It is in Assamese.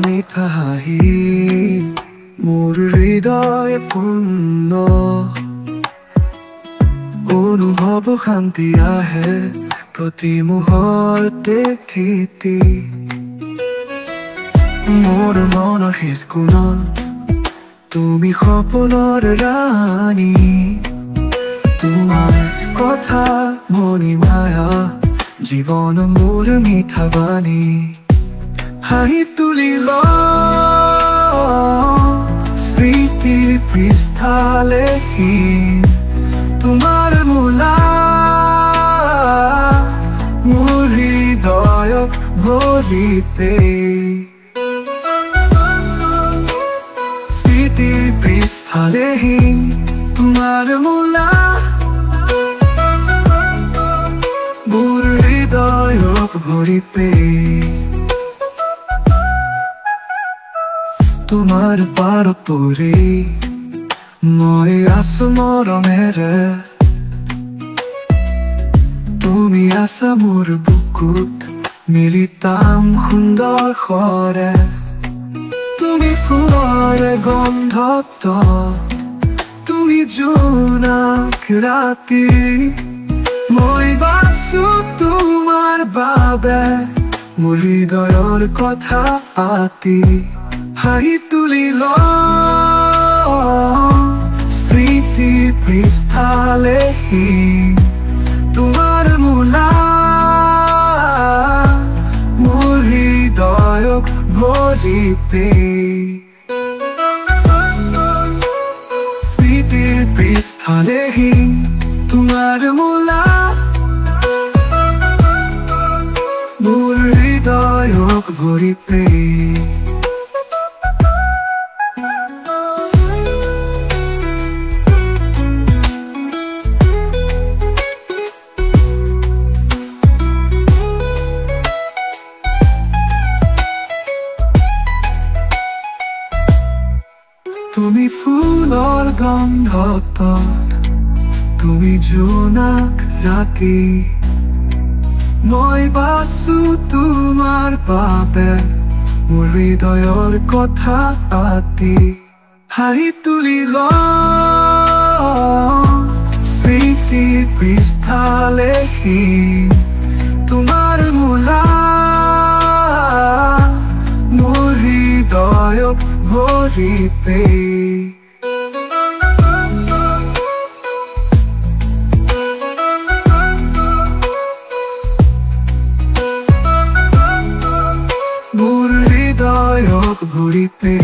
মিঠা হাঁহি মোৰ হৃদয় পূৰ্ণ অনুভৱ শান্তি আহে প্ৰতি মুহূৰ্তে থিতি মোৰ মনৰ শেষ কোণত তুমি সপোনৰ ৰাণী তোমাৰ কথা মনি মায়া জীৱন মোৰ মিঠা বাণী হাঁহি তুলিল স্মৃতিৰ পৃষ্ঠালেহি তোমাৰ মোলা মোৰ হৃদয়ক ভৰিতে স্মৃতিৰ পৃষ্ঠালেহি তোমাৰ মোলা মোৰ হৃদয়ক ভৰিতে তোমাৰ পাৰত পৰি মই আছো মৰমেৰে তুমি আছা মোৰ বুকুত মিলিতাম সুন্দৰ সৰে তুমি ফুলৰ গন্ধত তুমি জোনাক ৰাতি মই বাছো তোমাৰ বাবে মোৰ হৃদয়ৰ কথা পাতি হাঁহি তুলিল স্মৃতিৰ পৃষ্ঠালেহি তোমাৰ মোলা মোৰ হৃদয়ক ভৰিতে স্মৃতিৰ পৃষ্ঠালেহি তোমাৰ মোলা মোৰ হৃদয়ক ভৰিতে তুমি ফুলৰ গন্ধত তুমি জোনাক ৰাতি মই বাছো তোমাৰ বাবে মোৰ হৃদয়ৰ কথা পাতি হাঁহি তুলিল স্মৃতিৰ পৃষ্ঠালেহি তোমাৰ মোলা মোৰ হৃদয়ক ভৰিতে মোৰ হৃদয়ক ভৰিতে